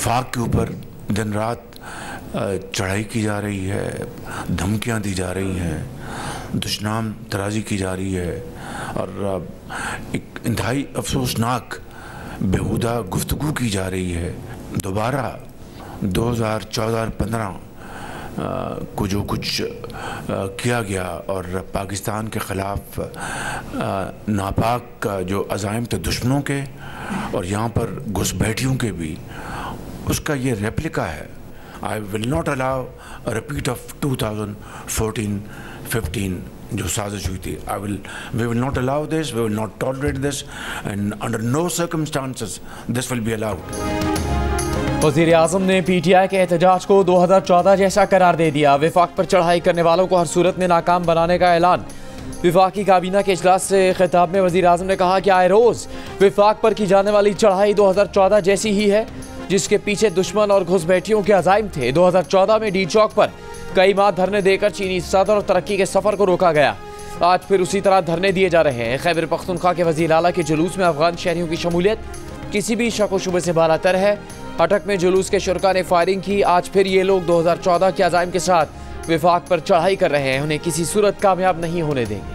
विफाक के ऊपर दिन रात चढ़ाई की जा रही है, धमकियां दी जा रही हैं, दुश्मनाम तराजी की जा रही है और एक इंतहाई अफसोसनाक बेहुदा गुफ्तगू की जा रही है। दोबारा 2014 और 15 को जो कुछ किया गया और पाकिस्तान के ख़िलाफ़ नापाक जो अज़ाइम थे दुश्मनों के और यहाँ पर घुसपैठियों के भी, उसका ये रेप्लिका है। I will not allow a repeat of 2014-15 जो साजिश हुई थी। We will not allow this, we will not tolerate this and under no circumstances this will be allowed. वज़ीर आज़म ने PTI के एहतजाज को 2014 जैसा करार दे दिया। विफाक पर चढ़ाई करने वालों को हर सूरत में नाकाम बनाने का ऐलान। विफाकी काबीना के इजलास से खिताब में वज़ीर आज़म ने कहा कि आए रोज़ विफाक पर की जाने वाली चढ़ाई 2014 जैसी ही है, जिसके पीछे दुश्मन और घुसपैठियों के अज़ाइम थे। 2014 में डी चौक पर कई माह धरने देकर चीनी सदर और तरक्की के सफ़र को रोका गया। आज फिर उसी तरह धरने दिए जा रहे हैं। खैबर पख्तूनख्वा के वज़ीर आला के जुलूस में अफगान शहरियों की शमूलियत किसी भी शक व शुबे से बालातर है। अटक में जुलूस के शुरका ने फायरिंग की। आज फिर ये लोग 2014 के अज़ाइम के साथ विफाक पर चढ़ाई कर रहे हैं। उन्हें किसी सूरत कामयाब नहीं होने देंगे।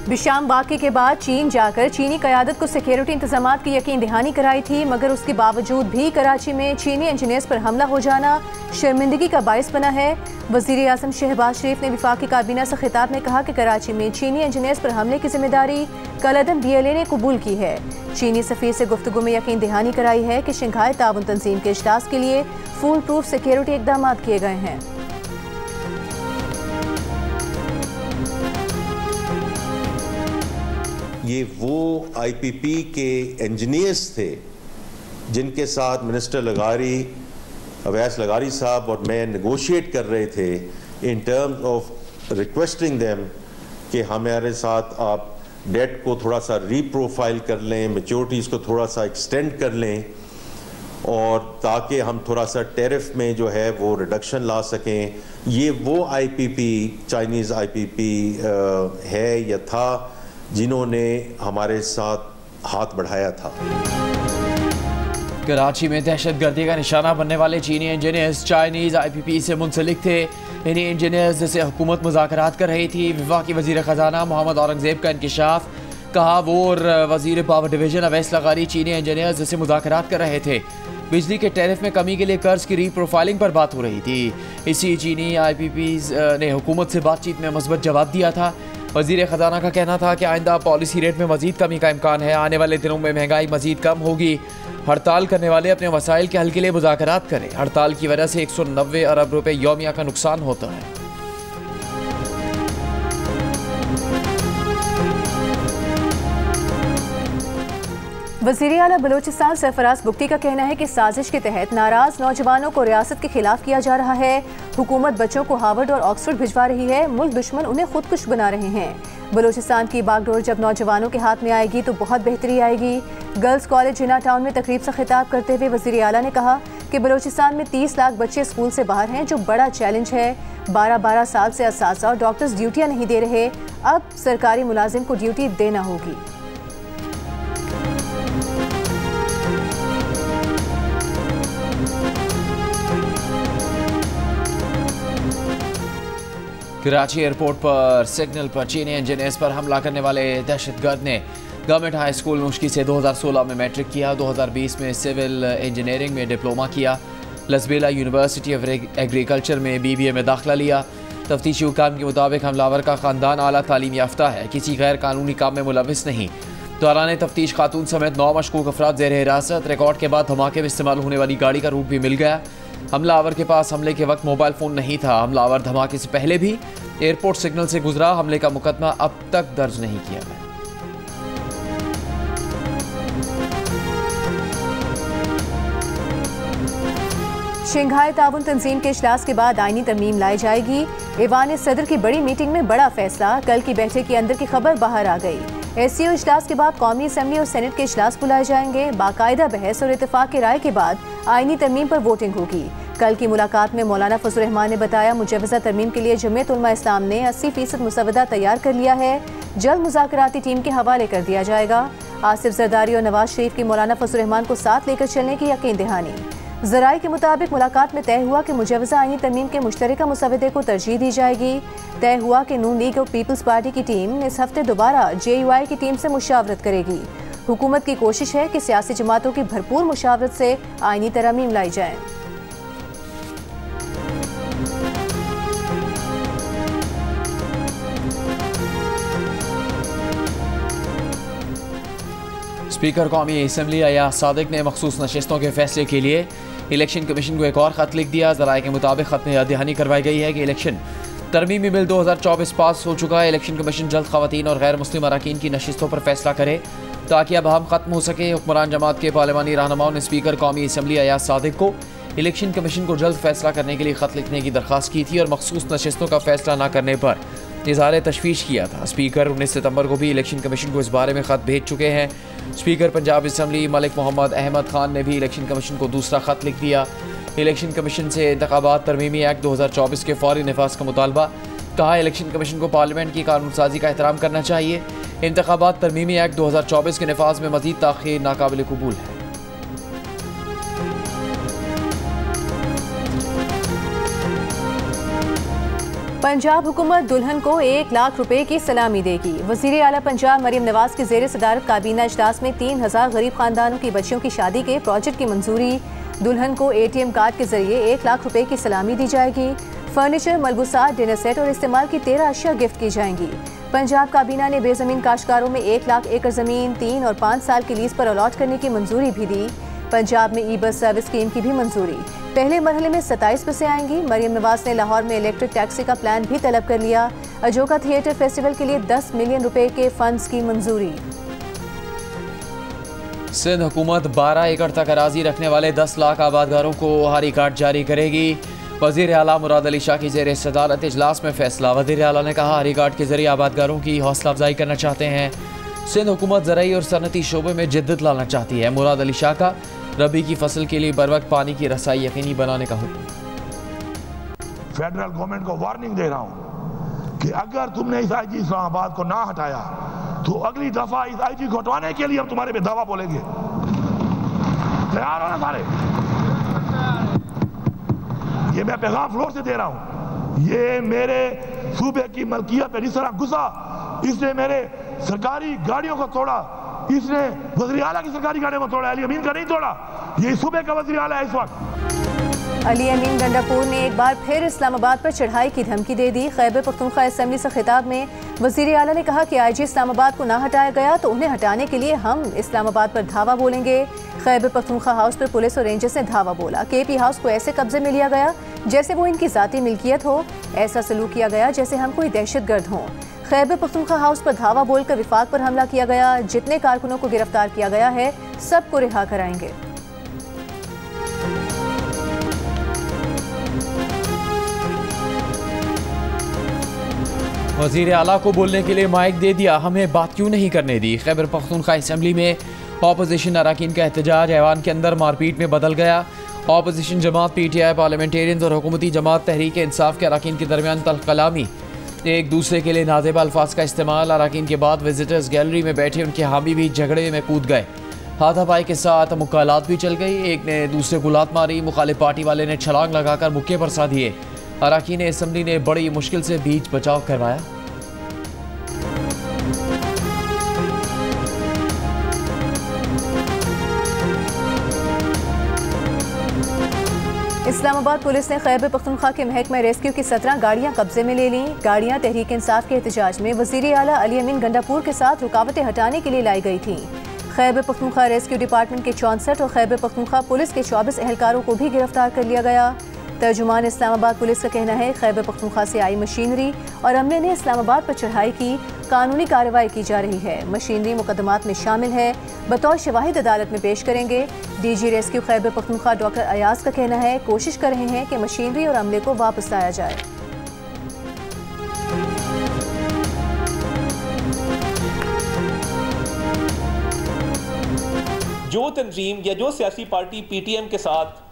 बिशाम वाक़े के बाद चीन जाकर चीनी क़यादत को सिक्योरिटी इंतजामात की यकीन दहानी कराई थी, मगर उसके बावजूद भी कराची में चीनी इंजीनियर्स पर हमला हो जाना शर्मिंदगी का बायस बना है। वज़ीर आज़म शहबाज शरीफ ने वफाकी काबीना से खिताब में कहा कि कराची में चीनी इंजीनियर्स पर हमले की जिम्मेदारी कलअदम BLA ने कबूल की है। चीनी सफ़ीर से गुफ्तगू में यकीन दहानी कराई है कि शंघाई ताउन तंजीम के इजलास के लिए फुल प्रूफ सिक्योरिटी इक़दाम किए गए हैं। ये वो IPP के इंजीनियर्स थे जिनके साथ मिनिस्टर लगारी, अवैस लगारी साहब और मैं नेगोशिएट कर रहे थे in terms of requesting them कि हमारे साथ आप डेट को थोड़ा सा रीप्रोफाइल कर लें, मैच्योरिटीज़ को थोड़ा सा एक्सटेंड कर लें और ताकि हम थोड़ा सा टैरिफ में जो है वो रिडक्शन ला सकें। ये वो IPP, चाइनीज़ IPP है या था जिन्होंने हमारे साथ हाथ बढ़ाया था। कराची में दहशतगर्दी का निशाना बनने वाले चीनी इंजीनियर्स चाइनीज़ IPP से मुंसलिक थे। इन्हीं इंजीनियर्स से हुकूमत मुज़ाकरात कर रही थी। वफाकी वज़ीर ख़जाना मोहम्मद औरंगज़ेब का इंकिशाफ। कहा वो और वज़ीर पावर डिवीज़न अवैस लगारी चीनी इंजीनियर्स से मुज़ाकरात कर रहे थे। बिजली के टैरिफ में कमी के लिए कर्ज की रीप्रोफाइलिंग पर बात हो रही थी। इसी चीनी IPPs ने हुकूमत से बातचीत में मुस्बत जवाब दिया था। वज़ीर ख़जाना का कहना था कि आइंदा पॉलिसी रेट में मज़ीद कमी का इम्कान है। आने वाले दिनों में महंगाई मज़ीद कम होगी। हड़ताल करने वाले अपने वसाइल के हल के लिए मुज़ाकरात करें। हड़ताल की वजह से 190 अरब रुपए यौमिया का नुकसान होता है। वज़ीर आला बलोचिस्तान सरफराज बुगटी का कहना है कि साजिश के तहत नाराज नौजवानों को रियासत के खिलाफ किया जा रहा है। हुकूमत बच्चों को हार्वर्ड और ऑक्सफोर्ड भिजवा रही है। मुल्क दुश्मन उन्हें खुदकुश बना रहे हैं। बलोचिस्तान की बागडोर जब नौजवानों के हाथ में आएगी तो बहुत बेहतरी आएगी। गर्ल्स कॉलेज जिना टाउन में तकरीब से खिताब करते हुए वज़ीर आला ने कहा कि बलोचिस्तान में 30 लाख बच्चे स्कूल से बाहर हैं, जो बड़ा चैलेंज है। 12-12 साल से असासा और डॉक्टर्स ड्यूटियाँ नहीं दे रहे। अब सरकारी मुलाजिम को ड्यूटी देना होगी। कराची एयरपोर्ट पर सिग्नल पर चीनी इंजीनियर्स पर हमला करने वाले दहशतगर्द ने गवर्नमेंट हाई स्कूल मुश्की से 2016 में मैट्रिक किया, 2020 में सिविल इंजीनियरिंग में डिप्लोमा किया, लसबेला यूनिवर्सिटी ऑफ एग्रीकल्चर में BBA में दाखिला लिया। तफ्तीशी हुकाम के मुताबिक हमलावर का ख़ानदान आला तालीम याफ्ता है, किसी गैर कानूनी काम में मुलविस नहीं। दौरान तफ्तीश खातून समेत 9 मशकूक अफराद ज़ेर हिरासत। रिकॉर्ड के बाद धमाके में इस्तेमाल होने वाली गाड़ी का रूट भी मिल गया। हमलावर के पास हमले के वक्त मोबाइल फ़ोन नहीं था। हमलावर धमाके से पहले भी एयरपोर्ट सिग्नल से गुजरा। हमले का मुकदमा अब तक दर्ज नहीं किया गया। शंघाई ताउन तंजीम के इजलास के बाद आईनी तरमीम लाई जाएगी। ईवान सदर की बड़ी मीटिंग में बड़ा फैसला। कल की बैठक के अंदर की खबर बाहर आ गई। SCO इजलास के बाद कौमी असम्बली और सेनेट के इजलास बुलाए जाएंगे। बाकायदा बहस और इत्तेफाक की राय के बाद आईनी तरमीम पर वोटिंग होगी। कल की मुलाकात में मौलाना फजल रहमान ने बताया, मुजव्वज़ा तरमीम के लिए जमीयत उलमा इस्लाम ने 80% मुसवदा तैयार कर लिया है, जल्द मुज़ाकराती टीम के हवाले कर दिया जाएगा। आसिफ जरदारी और नवाज शरीफ की मौलाना फजल रहमान को साथ लेकर चलने की यकीन दहानी। ज़राए के मुताबिक मुलाकात में तय हुआ कि मुजव्वज़ा आईनी तरमीम के मुश्तरका मुसवदे को तरजीह दी जाएगी। तय हुआ कि नून लीग और पीपल्स पार्टी की टीम इस हफ्ते दोबारा JUI की टीम से मुशावरत करेगी। हुकूमत की कोशिश है कि सियासी जमातों की भरपूर मुशावरत से आईनी तरमीम लाई जाए। स्पीकर कौमी असम्बली अयाज सादिक ने मखसूस नशिस्तों के फैसले के लिए इलेक्शन कमीशन को एक और ख़त लिख दिया। ज़राए के मुताबिक ख़त में याद दहानी करवाई गई है कि इलेक्शन तरमीमी बिल 2024 पास हो चुका है। इलेक्शन कमीशन जल्द ख़वातीन और गैर मुस्लिम अरकान की नशिस्तों पर फैसला करे ताकि अब हम ख़त्म हो सके। हुक्मरान जमात के पार्लिमानी रहनुमाओं ने स्पीकर कौमी असम्बली अयाज सादिक को इलेक्शन कमीशन को जल्द फैसला करने के लिए ख़त लिखने की दरख्वास्त की थी और मखसूस नशिस्तों का फैसला न करने पर इज़हार तशवीश किया था। स्पीकर 19 सितंबर को भी इलेक्शन कमीशन को इस बारे में ख़त भेज चुके हैं। स्पीकर पंजाब असम्बली मलिक मोहम्मद अहमद खान ने भी इलेक्शन कमीशन को दूसरा ख़त लिख दिया। इलेक्शन कमीशन से इंतखाबात तरमीमी एक्ट 2024 के फौरी नफाज का मुतालबा। कहा, इलेक्शन कमीशन को पार्लियामेंट की कानून साजी का एहतराम करना चाहिए। इंतखाबात तरमीमी एक्ट 2024 के नफाज में मजीद ताख़ीर नाकाबिल कबूल है। पंजाब हुकूमत दुल्हन को 1 लाख रुपए की सलामी देगी। वज़ीर आला पंजाब मरियम नवाज के ज़ेर सदारत काबीना इजलास में 3000 गरीब खानदानों की बच्चियों की शादी के प्रोजेक्ट की मंजूरी। दुल्हन को ATM कार्ड के जरिए 1 लाख रुपए की सलामी दी जाएगी। फर्नीचर, मलबूसात, डिनर सेट और इस्तेमाल की 13 अशिया गिफ्ट की जाएंगी। पंजाब काबीना ने बेज़मीन काश्तकारों में 1 लाख एकड़ ज़मीन 3 और 5 साल की लीज पर अलॉट करने की मंजूरी भी दी। पंजाब में ई-बस सर्विस स्कीम की भी मंजूरी। पहले मरहले में 27 बसें आएंगी। मरियम नवाज ने लाहौर में इलेक्ट्रिक टैक्सी का प्लान भी तलब कर लिया। अजोका थिएटर फेस्टिवल के लिए 10 मिलियन रुपए के फंड्स की मंजूरी। सिंध हुकूमत 12 एकड़ तक अराजी रखने वाले 10 लाख आबादगारों को हरी कार्ड जारी करेगी। वज़ीर आला मुराद अली शाह की ज़ेर सदारत इजलास में फैसला। वज़ीर आला ने कहा, हरी कार्ड के जरिए आबादगारों की हौसला अफजाई करना चाहते हैं। सिंध हुकूमत ज़राई और सनती शोबे में जिद्दत लाना चाहती है। मुराद अली शाह का रबी की फसल के लिए बर वक्त पानी की रसाई यकीनी बनाने का हुक्म। फेडरल गवर्नमेंट को वार्निंग दे रहा हूं कि अगर तुमने इस IG इस्लामाबाद को ना हटाया तो अगली दफा इस IG को हटवाने के लिए हम तुम्हारे पे दावा बोलेंगे। तैयार हो ना सारे? ये मैं पैगाम फ्लोर से दे रहा हूं। ये मेरे सूबे की मलकियत है। जिस तरह गुस्सा इसने मेरे सरकारी गाड़ियों को तोड़ा, इसने वज़ीर आला की सरकारी गाड़ियों को तोड़ा, अली अमीन का नहीं तोड़ा। ये सूबे का वज़ीर आला है इस वक्त। अली अमीन गंडापुर ने एक बार फिर इस्लामाबाद पर चढ़ाई की धमकी दे दी। खैबर पख्तूनख्वा असम्बली से खिताब में वज़ीर आला ने कहा कि IG इस्लामाबाद को ना हटाया गया तो उन्हें हटाने के लिए हम इस्लामाबाद पर धावा बोलेंगे। खैबर पख्तूनख्वा हाउस पर पुलिस और रेंजर्स ने धावा बोला। KP हाउस को ऐसे कब्जे में लिया गया जैसे वो इनकी ज़ाती मिल्कियत हो। ऐसा सलूक किया गया जैसे हम कोई दहशतगर्द हों। खैबर पख्तूनख्वा हाउस पर धावा बोलकर विफाक पर हमला किया गया। जितने कारकुनों को गिरफ्तार किया गया है सबको रिहा कराएंगे। वज़ीर आला को बोलने के लिए माइक दे दिया, हमें बात क्यों नहीं करने दी। खैबर पख्तूनख्वा असम्बली में ऑपोजिशन अरकान का एहतजाज ऐवान के अंदर मारपीट में बदल गया। ऑपोजिशन जमात PTI, पार्लियामेंटेरियंस और हुकूमती जमात तहरीक इंसाफ के अरकान के दरमियान तल्ख कलामी, एक दूसरे के लिए नाज़ेबा अल्फाज का इस्तेमाल। अरकान के बाद विजिटर्स गैलरी में बैठे उनके हामी भी झगड़े में कूद गए। हाथापाई के साथ मुकालात भी चल गई। एक ने दूसरे को लात मारी। मुखालिफ पार्टी वाले ने छलांग लगाकर मुक्के पर सा दिए। अरकान असम्बली ने बड़ी मुश्किल से बीच बचाव करवाया। इस्लामाबाद पुलिस ने खैबर पख्तूनख्वा के महकमा रेस्क्यू की 17 गाड़ियां कब्जे में ले लीं। गाड़ियां तहरीक इंसाफ के एहतजाज में वज़ीर आला अली अमीन गंडापुर के साथ रुकावटें हटाने के लिए लाई गई थीं। खैबर पख्तूनख्वा रेस्क्यू डिपार्टमेंट के 64 और खैबर पख्तूनख्वा पुलिस के 24 एहलकारों को भी गिरफ्तार कर लिया गया। तर्जुमान इस्लामाबाद पुलिस का कहना है खैबर पख्तूनख्वा से आई मशीनरी और अमले ने इस्लामाबाद पर चढ़ाई की। कानूनी कार्रवाई की जा रही है। मशीनरी मुकदमात में शामिल है। बतौर शवाहिद अदालत में पेश करेंगे। DG rescue Khyber Pakhtunkhwa doctor Ayaz का कहना है कोशिश कर रहे हैं कि मशीनरी और अमले को वापस लाया जाए। जो तंजीम या जो सियासी पार्टी PTM के साथ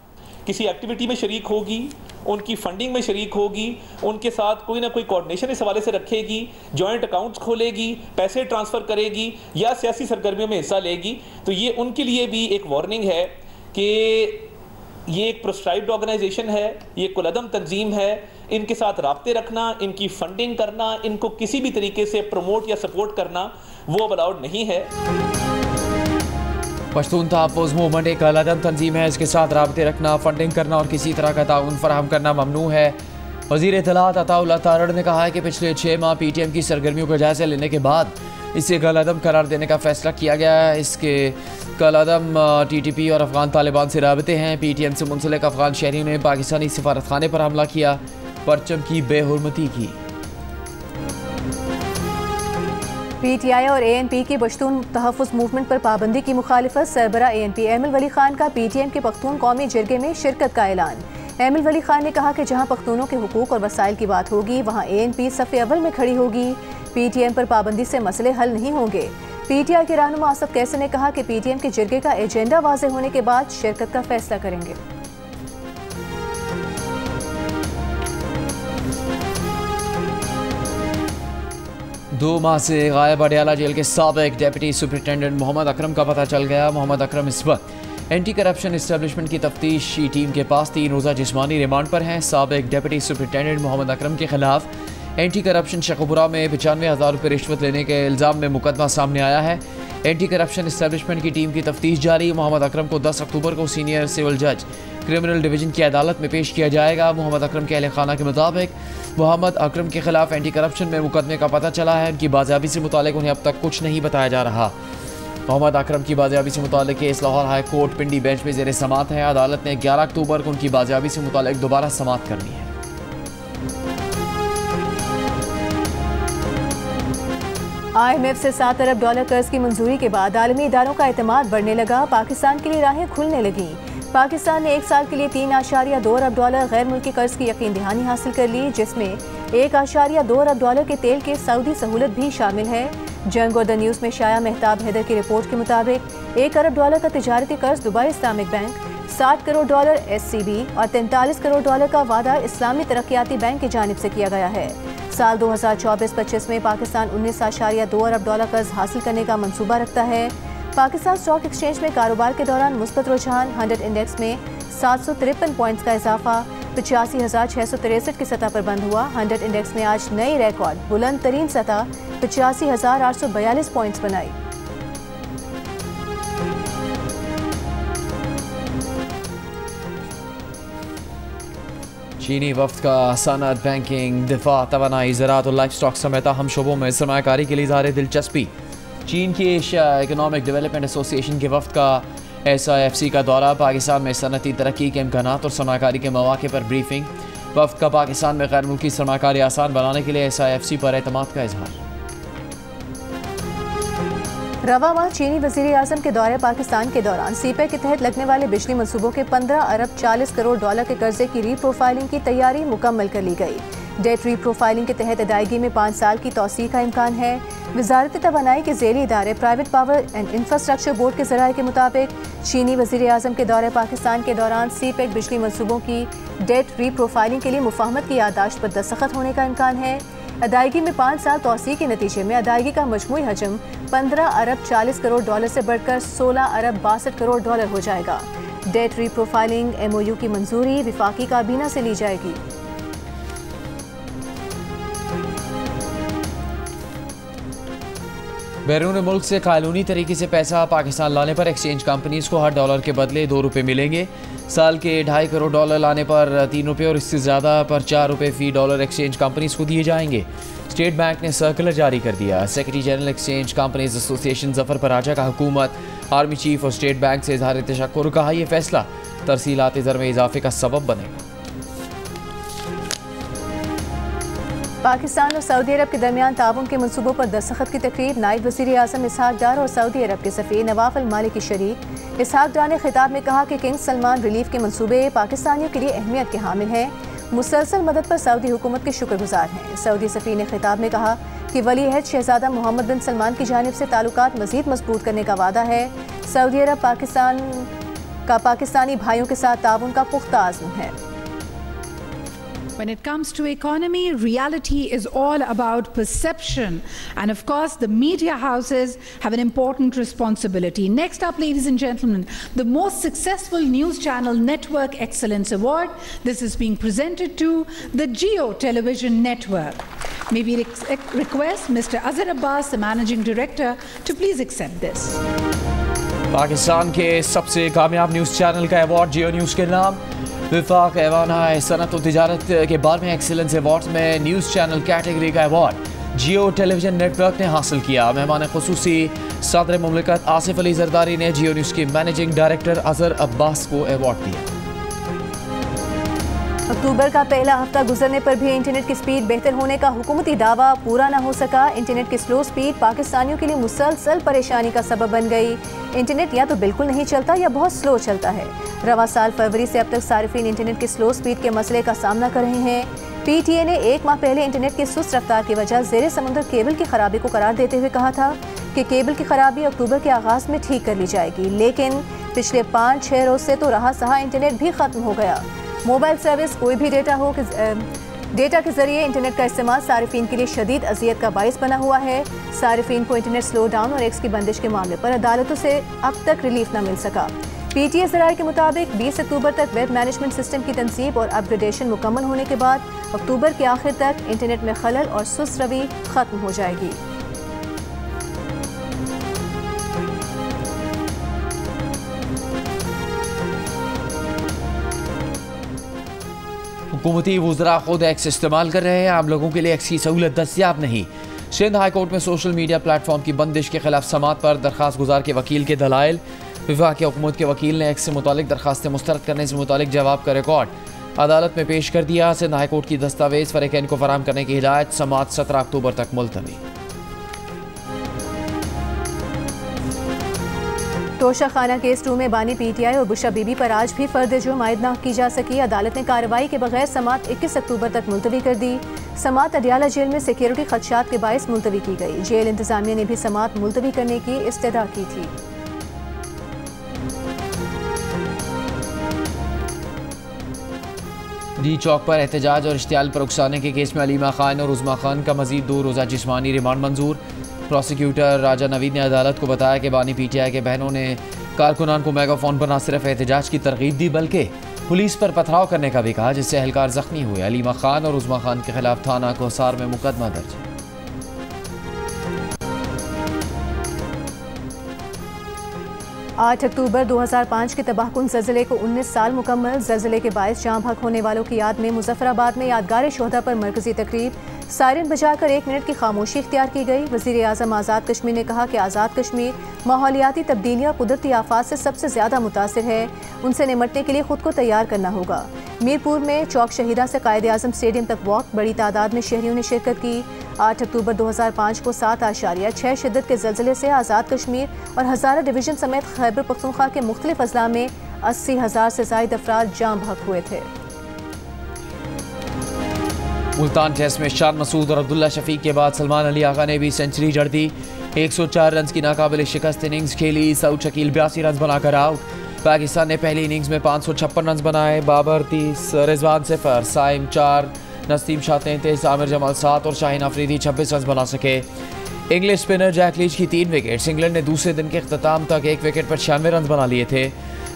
किसी एक्टिविटी में शरीक होगी, उनकी फंडिंग में शरीक होगी, उनके साथ कोई ना कोई कोऑर्डिनेशन इस हवाले से रखेगी, जॉइंट अकाउंट्स खोलेगी, पैसे ट्रांसफ़र करेगी या सियासी सरगर्मियों में हिस्सा लेगी, तो ये उनके लिए भी एक वार्निंग है कि ये एक प्रोस्क्राइब्ड ऑर्गेनाइजेशन है, ये कुलअदम तंजीम है। इनके साथ राब्ते रखना, इनकी फंडिंग करना, इनको किसी भी तरीके से प्रमोट या सपोर्ट करना वो अलाउड नहीं है। पश्तून तहफ़्फ़ुज़ मूवमेंट एक अलग तंजीम है, इसके साथ राब्ते रखना, फंडिंग करना और किसी तरह का ताउन फराहम करना ममनू है। वज़ीर इत्तलात अताउल्लाह तारड़ ने कहा है कि पिछले 6 माह PTM की सरगर्मियों का जायज़ा लेने के बाद इसे कलअदम करार देने का फैसला किया गया है। इसके कलअदम TTP और अफगान तालिबान से राबते हैं। PTM से मुंसलिक अफगान शहरियों ने पाकिस्तानी सफारतखाने पर हमला किया, परचम की बेहुरमती की। PTI और ANP की पश्तून तहफ़्फ़ुज़ मूवमेंट पर पाबंदी की मुखालिफत। सरबरा ANP एमिल वली खान का PTM के पख्तून कौमी जिरगे में शिरकत का ऐलान। एमिल वली खान ने कहा कि जहां पख्तूनों के हुकूक और वसाइल की बात होगी वहां ANP सफ़े अव्वल में खड़ी होगी। PTM पर पाबंदी से मसले हल नहीं होंगे। PTI के रहनुमा असद कैसर ने कहा कि PTM के जिरगे का एजेंडा वाज़ेह होने के बाद शिरकत का फैसला करेंगे। दो माह से गायब अडयाला जेल के साबिक डिप्टी सुपरिटेंडेंट मोहम्मद अकरम का पता चल गया। मोहम्मद अकरम इस वक्त एंटी करप्शन इस्टेब्लिशमेंट की तफ्तीशी टीम के पास 3 रोज़ा जिस्मानी रिमांड पर हैं। साबिक डिप्टी सुपरिटेंडेंट मोहम्मद अकरम के खिलाफ एंटी करप्शन शकुपुरा में 95,000 रुपये रिश्वत लेने के इल्ज़ाम में मुकदमा सामने आया है। एंटी करप्शन इस्टेब्लिशमेंट की टीम की तफ्तीश जारी। मोहम्मद अकरम को 10 अक्टूबर को सीनियर सिविल जज क्रिमिनल डिवीजन की अदालत में पेश किया जाएगा। मोहम्मद अकरम के अहले खाना के मुताबिक मोहम्मद अकरम के खिलाफ एंटी करप्शन में मुकदमे का पता चला है। उनकी बाजियाबी से मुतालिक उन्हें अब तक कुछ नहीं बताया जा रहा। मोहम्मद अकरम की बाजियाबी से मुतालिक केस लाहौर हाई कोर्ट पिंडी बेंच में जेर समात है। अदालत ने 11 अक्टूबर को उनकी बाजियाबी से मुतालिक दोबारा समात करनी है। IMF से $7 अरब कर्ज की मंजूरी के बाद आलमी इदारों का एतमाद बढ़ने लगा। पाकिस्तान के लिए राहें खुलने लगीं। पाकिस्तान ने 1 साल के लिए $3.2 अरब गैर मुल्की कर्ज की यकीन दहानी हासिल कर ली, जिसमें $1.2 अरब के तेल के सऊदी सहूलत भी शामिल है। जंग और द न्यूज़ में शाया मेहताब हैदर की रिपोर्ट के मुताबिक $1 अरब का तिजारती कर्ज Dubai Islamic bank, $60 crore SCB और $43 करोड़ का वादा इस्लामी तरक्याती बैंक की जानिब से किया गया है। साल 2024-25 में पाकिस्तान $19.2 अरब कर्ज हासिल करने का मंसूबा रखता है। पाकिस्तान स्टॉक एक्सचेंज में कारोबार के दौरान मुस्बत रुझान 100 इंडेक्स में 753 पॉइंट्स का इजाफा 85,663 की सतह पर बंद हुआ। 100 इंडेक्स ने आज नई रिकॉर्ड बुलंद तरीन सतह 85,842 पॉइंट्स बनाई। चीनी वफ्द का सनअत, बैंकिंग, दिफा, तवानाई, ज़राअत और लाइफ स्टॉक समेत अहम शोबों में सरमायाकारी के लिए इज़हार दिलचस्पी। चीन की एशिया इकनॉमिक डेवलपमेंट एसोसिएशन के वफ्द का SIFC का दौरा। पाकिस्तान में सनअती तरक्की के इम्कानात और सरमायाकारी के मौक़े पर ब्रीफिंग। वफ्द का पाकिस्तान में गैर मुल्की सरमायाकारी आसान बनाने के लिए SIFC पर एतमाद का इजहार। रवा माह चीनी वज़ीर आज़म के दौरे पाकिस्तान के दौरान CPEC के तहत लगने वाले बिजली मनसूबों के $15 अरब 40 करोड़ के कर्जे की रीप्रोफाइलिंग की तैयारी मुकम्मल कर ली गई। डेट रीप्रोफाइलिंग के तहत अदायगी में 5 साल की तौसीक़ का इम्कान है। वज़ारत तवानाई के ज़ेली इदारे private power and infrastructure board के ज़राए के मुताबिक चीनी वज़ीर आज़म के दौरे पाकिस्तान के दौरान CPEC बिजली मनसूबों की डेट रीप्रोफाइलिंग के लिए मुफाहमत की याददाश्त पर दस्तखत होने का इम्कान है। अदायगी में 5 साल तौसीक़ के नतीजे में अदायगी का मजमूई हजम $15 अरब 40 करोड़ से बढ़कर $16 अरब 62 करोड़ हो जाएगा। डेट रीप्रोफाइलिंग MOU की मंजूरी विफाकी काबीना से ली जाएगी। बैरून मुल्क से कानूनी तरीके से पैसा पाकिस्तान लाने पर एक्सचेंज कंपनीज को हर डॉलर के बदले $2 मिलेंगे। साल के $2.5 करोड़ लाने पर $3 और इससे ज़्यादा पर $4 फी डॉलर एक्सचेंज कंपनीज को दिए जाएंगे। स्टेट बैंक ने सर्कुलर जारी कर दिया। Secretary general exchange companies association Zafar Paracha का हुकूमत, आर्मी चीफ और स्टेट बैंक से इजहार तशक्कुर। कहा यह फैसला तरसीलात ज़र में इजाफे का सबब बनेगा। पाकिस्तान और सऊदी अरब के दरमियान ताउन के मनसूबों पर दस्तखत की तकरीब। नायब वज़ीर आज़म इसहाक डार और सऊदी अरब के सफ़ीर नवाफ अल मालिकी शरीक। इसहाक डार ने खिताब में कहा कि किंग सलमान रिलीफ के मनसूबे पाकिस्तानियों के लिए अहमियत के हामिल हैं। मुसलसल मदद पर सऊदी हुकूमत के शुक्रगुजार हैं। सऊदी सफ़ीर ने खिताब में कहा कि वली अहद शहजादा मोहम्मद बिन सलमान की जानिब से ताल्लुकात मज़ीद मजबूत करने का वादा है। सऊदी अरब पाकिस्तान का पाकिस्तानी भाइयों के साथ ताउन का पुख्ता आज़म है। When it comes to economy, reality is all about perception. And of course, the media houses have an important responsibility. Next up, ladies and gentlemen, the most successful news channel Network Excellence Award. This is being presented to the Geo Television Network. May we request Mr. Azhar Abbas, the Managing Director, to please accept this. Pakistan के सबसे कामयाब news channel का award जियो news के नाम विफाक ऐवाना सनत और तिजारत के 12वें excellence award में न्यूज़ चैनल कैटेगरी का अवार्ड जियो टेलीविजन नेटवर्क ने हासिल किया। मेहमान खुसूसी सदर मुमलिकत आसिफ अली जरदारी ने जियो न्यूज़ के मैनेजिंग डायरेक्टर अजहर अब्बास को अवार्ड दिया। अक्टूबर का पहला हफ्ता गुजरने पर भी इंटरनेट की स्पीड बेहतर होने का हुकूमती दावा पूरा न हो सका। इंटरनेट की स्लो स्पीड पाकिस्तानियों के लिए मुसलसल परेशानी का सबब बन गई। इंटरनेट या तो बिल्कुल नहीं चलता या बहुत स्लो चलता है। रवा साल फरवरी से अब तक सारिफीन इंटरनेट की स्लो स्पीड के मसले का सामना कर रहे हैं। PTA ने 1 माह पहले इंटरनेट की सुस्त रफ्तार की वजह ज़ेरे समुद्र केबल की खराबी को करार देते हुए कहा था कि केबल की खराबी अक्टूबर के आगाज़ में ठीक कर ली जाएगी, लेकिन पिछले 5-6 रोज से तो रहा सहा इंटरनेट भी ख़त्म हो गया। मोबाइल सर्विस कोई भी डेटा के जरिए इंटरनेट का इस्तेमाल सारिफीन के लिए शदीद अजियत का बाइस बना हुआ है। सारिफीन को इंटरनेट स्लो डाउन और एक्स की बंदिश के मामले पर अदालतों से अब तक रिलीफ न मिल सका। PTA ज़राए के मुताबिक 20 अक्टूबर तक वेब मैनेजमेंट सिस्टम की तनसीब और अपग्रेडेशन मुकम्मल होने के बाद अक्टूबर के आखिर तक इंटरनेट में खलल और सुस्त रवी ख़त्म हो जाएगी। हुकूमती वुज़रा खुद एक्स इस्तेमाल कर रहे हैं, आम लोगों के लिए एक्स की सहूलत दस्तियाब नहीं। सिंध हाई कोर्ट में सोशल मीडिया प्लेटफॉर्म की बंदिश के खिलाफ समात पर दरख्वास्त गुजार के वकील के दलाइल। विफाक की हुकूमत के वकील ने एक्स से मुतालिक दरख्वास्तें मुस्तरद करने से मुतालिक जवाब का रिकॉर्ड अदालत में पेश कर दिया। सिंध हाई कोर्ट की दस्तावेज फरीकैन को फराहम करने की हिदायत। समात 17 अक्टूबर तक मुलतवी। तोशा खाना केस 2 में बानी PTI और बुशा बीबी पर आज भी फर्द जुर्म आयद न की जा सकी। अदालत ने कार्रवाई के बगैर समात 21 अक्टूबर तक मुलतवी कर दी। समात अडियाला जेल में सिक्योरिटी खदशात के बायस मुलतवी की गई। जेल इंतजामिया ने भी समात मुलतवी करने की इस्तदा की थी। डी चौक पर एहतजाज और इश्तियाल पर उकसाने के केस में अलीमा खान और उज़मा खान का मजीद 2 रोज़ा जिस्मानी रिमांड मंजूर। प्रोसिक्यूटर राजा नवीद ने अदालत को बताया कि बानी PTI के बहनों ने कारकुनान को मेगाफोन पर न सिर्फ एहतजाज की तरगीब दी बल्कि पुलिस पर पथराव करने का भी कहा, जिससे एहलकार जख्मी हुए। अलीमा खान और उज़मा खान के खिलाफ थाना कोसार में मुकदमा दर्ज है। 8 अक्टूबर 2005 के तबाहकुन ज़लज़ले को 19 साल मुकम्मल। ज़लज़ले के बायस जाँ बहक होने वालों की याद में मुजफ्फराबाद में यादगार शोहदा पर मरकजी तकरीब। सायरन बजाकर 1 मिनट की खामोशी इख्तियार की गई। वज़ीर आज़म आज़ाद कश्मीर ने कहा कि आज़ाद कश्मीर माहौलियाती तब्दीलियाँ कुदरती आफात से सबसे ज़्यादा मुतासिर है, उनसे निमटने के लिए खुद को तैयार करना होगा। मीरपुर में चौक शहीदा से कायदे आज़म स्टेडियम तक वॉक, बड़ी तादाद में शहरियों ने शिरकत की। 8 अक्टूबर 2005 को 7.6 शिद्दत के ज़लज़ले से आज़ाद कश्मीर और हज़ारा डिवीज़न समेत खैबर पख्तूनख्वा के मुख्तलिफ अजला में 80,000 से ज़ायद अफराद जाँ बहक हुए थे। मुल्तान टेस्ट में शान मसूद और अब्दुल्ला शफीक के बाद सलमान अली आगा ने भी सेंचुरी जड़ दी। 104 रन की नाकाबिल शिकस्त इनिंग्स खेली। सऊद शकील 82 रन बनाकर आउट। पाकिस्तान ने पहली इनिंग्स में 556 रन बनाए। बाबर 30, रिजवान 0, साइम 4, नसीम शाह 33, आमिर जमाल 7 और शाहीन अफरीदी 26 रन बना सके। इंग्लिश स्पिनर जैक लीच की 3 विकेट्स। इंग्लैंड ने दूसरे दिन के अख्ताम तक 1 विकेट पर 96 रन बना लिए थे।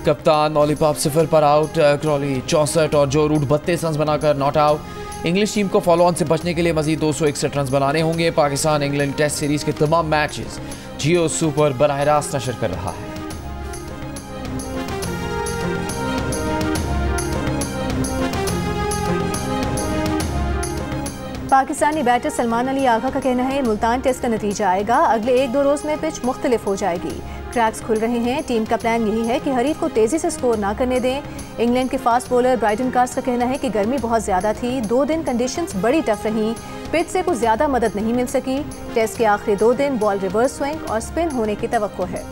कप्तान लॉलीपॉप 0 पर आउट। क्रॉली 64 और जो रूट 32 रन बनाकर नॉट आउट। इंग्लिश टीम को फॉलो ऑन से बचने के लिए मजीद 261 रन बनाने होंगे। पाकिस्तान इंग्लैंड टेस्ट सीरीज के तमाम मैचेस जियो सुपर बराह रास्त नशर कर रहा है। पाकिस्तानी बैटर सलमान अली आगा का कहना है मुल्तान टेस्ट का नतीजा आएगा, अगले 1-2 रोज में पिच मुख्तलिफ हो जाएगी। क्रैक्स खुल रहे हैं। टीम का प्लान यही है कि हरीफ को तेजी से स्कोर ना करने दें। इंग्लैंड के फास्ट बॉलर ब्राइटन कार्स का कहना है कि गर्मी बहुत ज्यादा थी, 2 दिन कंडीशंस बड़ी टफ रहीं, पिच से कुछ ज्यादा मदद नहीं मिल सकी। टेस्ट के आखिरी 2 दिन बॉल रिवर्स स्विंग और स्पिन होने की तवक्को है।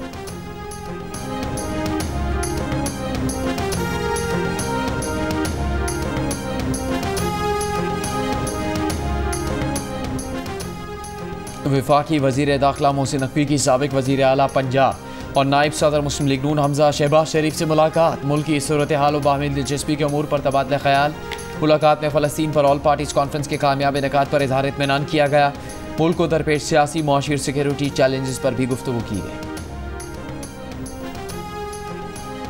वफाकी वज़ीर दाखिला मोहसिन नकवी की साबिक वज़ीर आला पंजाब और नायब सदर मुस्लिम लीग नून हमजा शहबाज शरीफ से मुलाकात। मुल्क की सूरत हाल व बाहमी दिलचस्पी के अमूर पर तबादला ख्याल। मुलाकात में फ़लस्तीन पर ऑल पार्टीज़ कॉन्फ्रेंस के कामयाब इनेकाद पर इज़हार इत्मीनान किया गया। मुल्क को दरपेश सियासी, मुआशी और सिक्योरिटी चैलेंजेस पर भी गुफ्तगू की गई।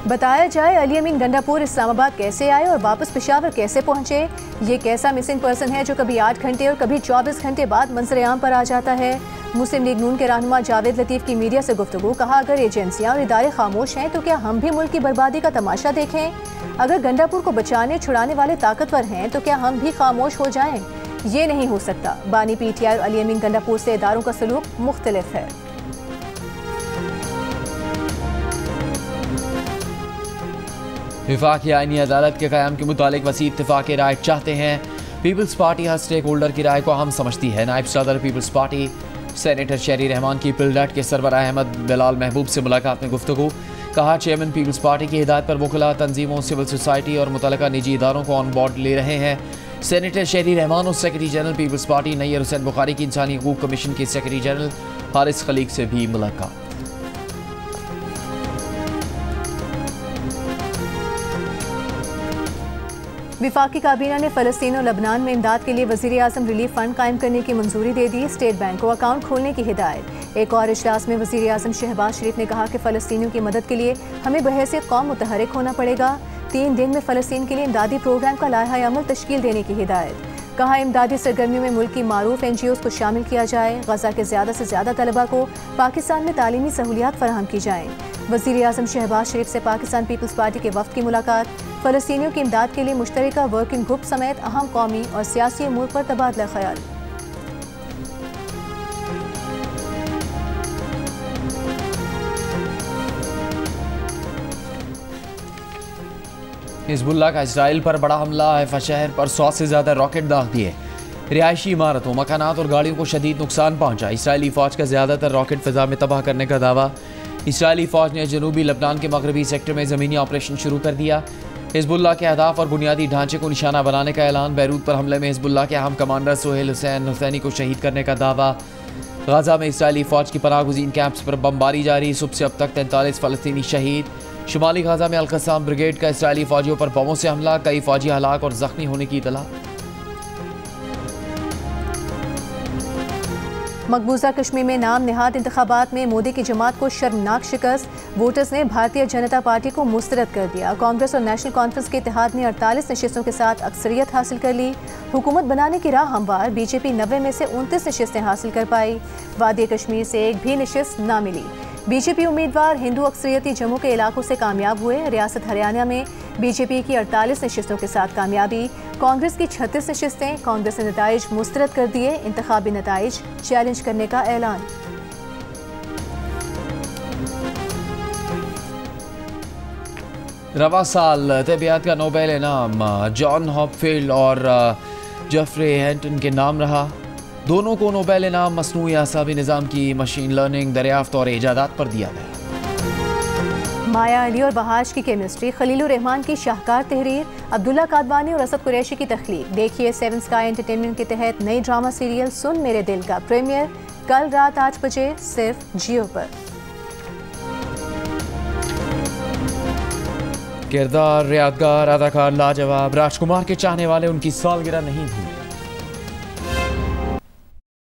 बताया जाए अली अमीन गंडापुर इस्लामाबाद कैसे आए और वापस पेशावर कैसे पहुंचे। ये कैसा मिसिंग पर्सन है जो कभी 8 घंटे और कभी 24 घंटे बाद मंजर-ए-आम पर आ जाता है। मुस्लिम लीग नून के रहनुमा जावेद लतीफ़ की मीडिया से गुफ्तगू। कहा, अगर एजेंसियां और इदारे खामोश हैं तो क्या हम भी मुल्क की बर्बादी का तमाशा देखें? अगर गंडापुर को बचाने छुड़ाने वाले ताकतवर हैं तो क्या हम भी खामोश हो जाएं? ये नहीं हो सकता। बानी PTI और अली अमीन गंडापुर से इदारों का सलूक मुख्तलिफ है। विफाकी आईनी अदालत के क़याम के मुतालिक वसी इत्तिफाक़ राय चाहते हैं। पीपल्स पार्टी हर स्टेक होल्डर की राय को अहम समझती है। नायब सदर peoples party senator Sherry Rahman की पिलडट के सरबराह अहमद बिलाल महबूब से मुलाकात में गुफ्तगू। कहा, चेयरमैन पीपल्स पार्टी की हिदायत पर वकला, तंजीमों, सिविल सोसाइटी और मुतल्लिका निजी इदारों को ऑन बोर्ड ले रहे हैं। सेनेटर शेरी रहमान और secretary general Peoples Party Nayyar Hussain Bukhari की इंसानी हकूक़ कमीशन के सेक्रेटरी जनरल हारिस खलीक से भी मुलाकात। विफाकी काबीना ने फ़लस्तीन और लबनान में इमदाद के लिए वज़ीर आज़म रिलीफ फ़ंड कायम करने की मंजूरी दे दी। स्टेट बैंक को अकाउंट खोलने की हिदायत। एक और इजलास में वज़ीर आज़म शहबाज शरीफ ने कहा कि फ़लस्तीनियों की मदद के लिए हमें बहैसियत कौम मुतहरिक होना पड़ेगा। 3 दिन में फ़लस्तीन के लिए इमदादी प्रोग्राम का लाहा अमल तश्कील देने की हिदायत। कहा, इमदादी सरगर्मियों में मुल्क की मारूफ NGOs को शामिल किया जाए। गजा के ज़्यादा से ज़्यादा तलबा को पाकिस्तान में तालीमी सहूलियात फराहम की जाएँ। वज़ीर आज़म शहबाज शरीफ से पाकिस्तान पीपल्स पार्टी के वफ़द की मुलाकात। फ़लस्तीनियों की इमदाद के लिए मुश्तरका वर्किंग ग्रुप समेत अहम कौमी और सियासी अमूर पर तबादला ख्याल। हिज़्बुल्लाह का इसराइल पर बड़ा हमला। हैफा शहर पर 100 से ज़्यादा रॉकेट दाग दिए। रिहायशी इमारतों, मकानात और गाड़ियों को शदीद नुकसान पहुंचा। इसराइली फ़ौज का ज़्यादातर रॉकेट फ़िज़ा में तबाह करने का दावा। इसराइली फ़ौज ने जनूबी लबनान के मगरबी सेक्टर में ज़मीनी ऑपरेशन शुरू कर दिया। हिज़्बुल्लाह के अहदाफ और बुनियादी ढांचे को निशाना बनाने का ऐलान। बैरूत पर हमले में हिज़्बुल्लाह के अहम कमांडर सुहेल हुसैन हुसैनी को शहीद करने का दावा। गाज़ा में इसराइली फ़ौज की पनाह गुज़ीन कैंप्स पर बमबारी जारी। सुबह से अब तक 43 फ़लस्तीनी शहीद। शुमाली गाज़ा में अल-क़स्साम ब्रिगेड का इसराइली फ़ौजियों पर बमों से हमला। कई फ़ौजी हलाक और ज़ख्मी होने की इतला। मकबूजा कश्मीर में नाम निहाद इंतखाबात में मोदी की जमात को शर्मनाक शिकस्त। वोटर्स ने भारतीय जनता पार्टी को मुस्तरद कर दिया। कांग्रेस और नेशनल कॉन्फ्रेंस के इत्तेहाद ने 48 नशिस्तों के साथ अक्सरियत हासिल कर ली। हुकूमत बनाने की राह हमवार। बीजेपी 90 में से 29 नशिस्तें हासिल कर पाई। वादी कश्मीर से एक भी नशिस्त ना मिली। बीजेपी उम्मीदवार हिंदू अक्सरियती जम्मू के इलाकों से कामयाब हुए। रियासत हरियाणा में बीजेपी की 48 नशिस्तों के साथ कामयाबी। कांग्रेस की 36 नशिस्तें। कांग्रेस ने नताइज मुस्तरद कर दिए। इंतखाबी नताइज चैलेंज करने का ऐलान। रवा साल तबियत का नोबेल इनाम जॉन हॉपफील्ड और जेफरी हिंटन के नाम रहा। दोनों को नोबेल इनाम मसनूई आसाबी निज़ाम की मशीन लर्निंग, दरियाफ्त और ईजादात पर दिया गया। माया अली और बहाश की केमिस्ट्री, खलीलुर रहमान की शाहकार तहरीर, अब्दुल्ला कादवानी और असद कुरैशी की तख्लीक। देखिए 7 स्काई एंटरटेनमेंट के तहत नई ड्रामा सीरियल सुन मेरे दिल का प्रीमियर कल रात 8 बजे सिर्फ जियो पर। किरदार यादगार, अदाकार लाजवाब। राजकुमार के चाहने वाले उनकी सालगिरह नहीं भूले।